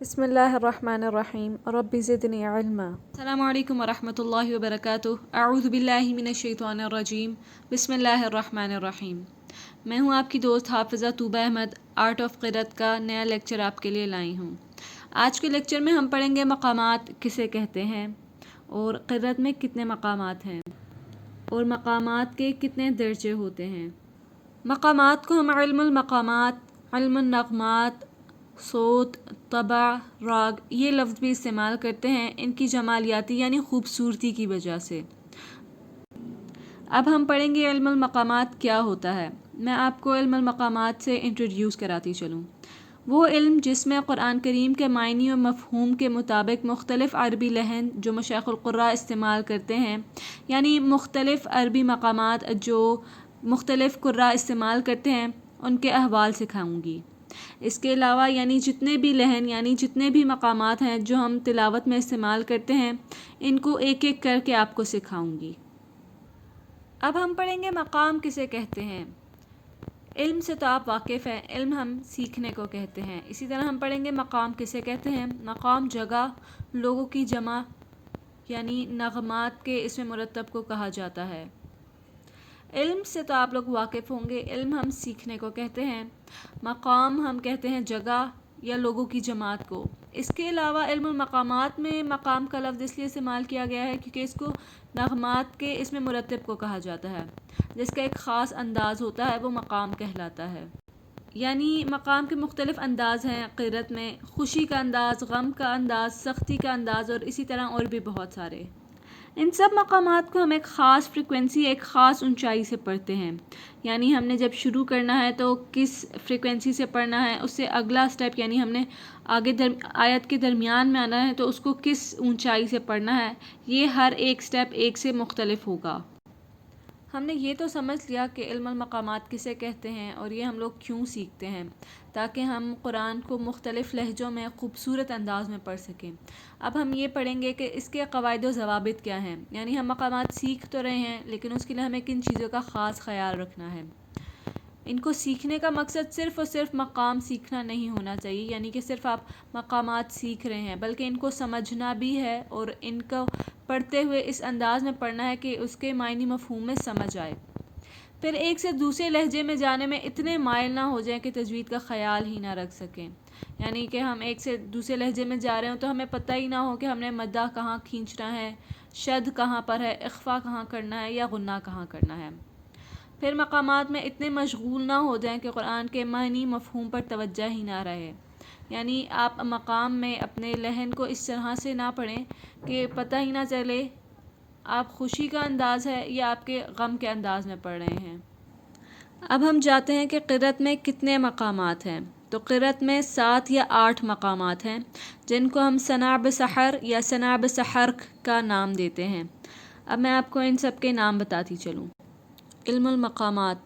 بسم اللہ الرحمن الرحیم رب زدنی علما۔ السلام علیکم ورحمۃ اللہ وبرکاتہ۔ اعوذ باللہ من الشیطان الرجیم، بسم اللہ الرحمن الرحیم۔ میں ہوں آپ کی دوست حافظہ طوبہ احمد، آرٹ آف قرأت کا نیا لیکچر آپ کے لیے لائی ہوں۔ آج کے لیکچر میں ہم پڑھیں گے مقامات کسے کہتے ہیں، اور قرأت میں کتنے مقامات ہیں، اور مقامات کے کتنے درجے ہوتے ہیں۔ مقامات کو ہم علم المقامات، علم النغمات، صوت، طبع، راگ یہ لفظ بھی استعمال کرتے ہیں ان کی جمالیاتی یعنی خوبصورتی کی وجہ سے۔ اب ہم پڑھیں گے علم المقامات کیا ہوتا ہے۔ میں آپ کو علم المقامات سے انٹروڈیوس کراتی چلوں۔ وہ علم جس میں قرآن کریم کے معنی و مفہوم کے مطابق مختلف عربی لحن جو مشائخ القراء استعمال کرتے ہیں، یعنی مختلف عربی مقامات جو مختلف قراء استعمال کرتے ہیں ان کے احوال سکھاؤں گی۔ اس کے علاوہ یعنی جتنے بھی لحن یعنی جتنے بھی مقامات ہیں جو ہم تلاوت میں استعمال کرتے ہیں ان کو ایک ایک کر کے آپ کو سکھاؤں گی۔ اب ہم پڑھیں گے مقام کسے کہتے ہیں۔ علم سے تو آپ واقف ہیں، علم ہم سیکھنے کو کہتے ہیں۔ اسی طرح ہم پڑھیں گے مقام کسے کہتے ہیں۔ مقام جگہ، لوگوں کی جمع یعنی نغمات کے اسم مرتب کو کہا جاتا ہے۔ علم سے تو آپ لوگ واقف ہوں گے، علم ہم سیکھنے کو کہتے ہیں، مقام ہم کہتے ہیں جگہ یا لوگوں کی جماعت کو۔ اس کے علاوہ علم المقامات میں مقام کا لفظ اس لیے استعمال کیا گیا ہے کیونکہ اس کو نغمات کے اسم مرتب کو کہا جاتا ہے، جس کا ایک خاص انداز ہوتا ہے وہ مقام کہلاتا ہے۔ یعنی مقام کے مختلف انداز ہیں قرأت میں، خوشی کا انداز، غم کا انداز، سختی کا انداز اور اسی طرح اور بھی بہت سارے۔ ان سب مقامات کو ہم ایک خاص فریکوینسی، ایک خاص اونچائی سے پڑھتے ہیں۔ یعنی ہم نے جب شروع کرنا ہے تو کس فریکوینسی سے پڑھنا ہے، اس سے اگلا سٹیپ یعنی ہم نے آگے آیت کے درمیان میں آنا ہے تو اس کو کس اونچائی سے پڑھنا ہے، یہ ہر ایک سٹیپ ایک سے مختلف ہوگا۔ ہم نے یہ تو سمجھ لیا کہ علم المقامات کسے کہتے ہیں اور یہ ہم لوگ کیوں سیکھتے ہیں، تاکہ ہم قرآن کو مختلف لہجوں میں خوبصورت انداز میں پڑھ سکیں۔ اب ہم یہ پڑھیں گے کہ اس کے قواعد و ضوابط کیا ہیں، یعنی ہم مقامات سیکھ تو رہے ہیں لیکن اس کے لیے ہمیں کن چیزوں کا خاص خیال رکھنا ہے۔ ان کو سیکھنے کا مقصد صرف اور صرف مقام سیکھنا نہیں ہونا چاہیے، یعنی کہ صرف آپ مقامات سیکھ رہے ہیں، بلکہ ان کو سمجھنا بھی ہے اور ان کو پڑھتے ہوئے اس انداز میں پڑھنا ہے کہ اس کے معنی مفہوم میں سمجھ آئے۔ پھر ایک سے دوسرے لہجے میں جانے میں اتنے مائل نہ ہو جائیں کہ تجوید کا خیال ہی نہ رکھ سکیں، یعنی کہ ہم ایک سے دوسرے لہجے میں جا رہے ہوں تو ہمیں پتہ ہی نہ ہو کہ ہم نے مدہ کہاں کھینچنا ہے، شد کہاں پر ہے، اخفا کہاں کرنا ہے یا غنہ کہاں کرنا ہے۔ پھر مقامات میں اتنے مشغول نہ ہو جائیں کہ قرآن کے معنی مفہوم پر توجہ ہی نہ رہے، یعنی آپ مقام میں اپنے لحن کو اس طرح سے نہ پڑھیں کہ پتہ ہی نہ چلے آپ خوشی کا انداز ہے یا آپ کے غم کے انداز میں پڑھ رہے ہیں۔ اب ہم جاتے ہیں کہ قرأت میں کتنے مقامات ہیں۔ تو قرأت میں 7 یا 8 مقامات ہیں جن کو ہم سناب سحر یا سناب سحرک کا نام دیتے ہیں۔ اب میں آپ کو ان سب کے نام بتاتی چلوں۔ علم المقامات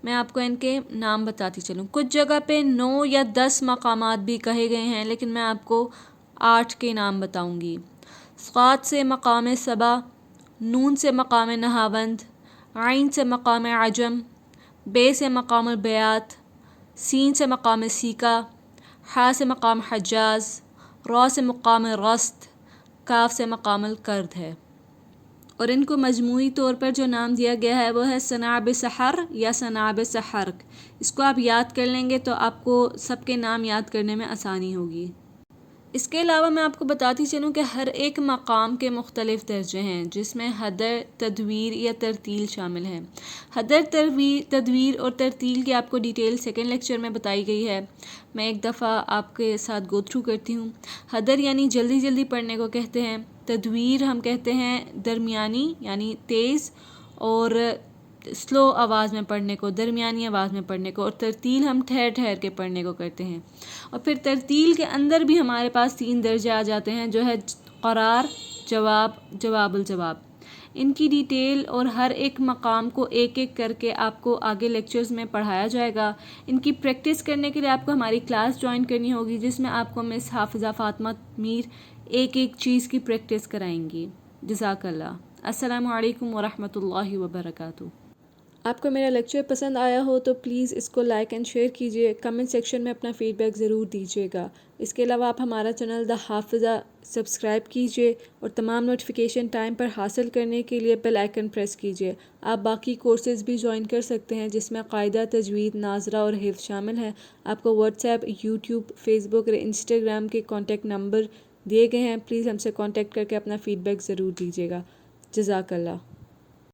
میں آپ کو ان کے نام بتاتی چلوں۔ کچھ جگہ پہ 9 یا 10 مقامات بھی کہے گئے ہیں لیکن میں آپ کو 8 کے نام بتاؤں گی۔ صاد سے مقام صبا، نون سے مقام نہاوند، عین سے مقام عجم، بے سے مقام البیات، سین سے مقام سیکا، حا سے مقام حجاز، را سے مقام رست، کاف سے مقام الکرد ہے۔ اور ان کو مجموعی طور پر جو نام دیا گیا ہے وہ ہے سناب سحر یا سناب سحرک۔ اس کو آپ یاد کر لیں گے تو آپ کو سب کے نام یاد کرنے میں آسانی ہوگی۔ اس کے علاوہ میں آپ کو بتاتی چلوں کہ ہر ایک مقام کے مختلف درجے ہیں جس میں حدر، تدویر یا ترتیل شامل ہیں۔ حدر، تدویر اور ترتیل کی آپ کو ڈیٹیل سیکنڈ لیکچر میں بتائی گئی ہے، میں ایک دفعہ آپ کے ساتھ گو تھرو کرتی ہوں۔ حدر یعنی جلدی جلدی پڑھنے کو کہتے ہیں، تدویر ہم کہتے ہیں درمیانی یعنی تیز اور سلو آواز میں پڑھنے کو، درمیانی آواز میں پڑھنے کو، اور ترتیل ہم ٹھہر ٹھہر کے پڑھنے کو کرتے ہیں۔ اور پھر ترتیل کے اندر بھی ہمارے پاس 3 درجے آ جاتے ہیں جو ہے قرار، جواب، جواب الجواب۔ ان کی ڈیٹیل اور ہر ایک مقام کو ایک ایک کر کے آپ کو آگے لیکچرز میں پڑھایا جائے گا۔ ان کی پریکٹس کرنے کے لیے آپ کو ہماری کلاس جوائن کرنی ہوگی جس میں آپ کو مس حافظہ فاطمہ میر ایک ایک چیز کی پریکٹس کرائیں گی۔ جزاک اللہ۔ السلام علیکم ورحمۃ اللہ وبرکاتہ۔ آپ کو میرا لیکچر پسند آیا ہو تو پلیز اس کو لائک اینڈ شیئر کیجیے، کمنٹ سیکشن میں اپنا فیڈ بیک ضرور دیجیے گا۔ اس کے علاوہ آپ ہمارا چینل دا حافظہ سبسکرائب کیجیے اور تمام نوٹیفیکیشن ٹائم پر حاصل کرنے کے لیے بیل آئیکن پریس کیجیے۔ آپ باقی کورسز بھی جوائن کر سکتے ہیں جس میں قاعدہ، تجوید، ناظرہ اور حفظ شامل ہیں۔ آپ کو واٹس ایپ، یوٹیوب، فیس بک اور انسٹاگرام کے کانٹیکٹ نمبر دیے گئے ہیں، پلیز ہم سے کانٹیکٹ کر کے اپنا فیڈ بیک ضرور دیجیے گا۔ جزاک اللہ۔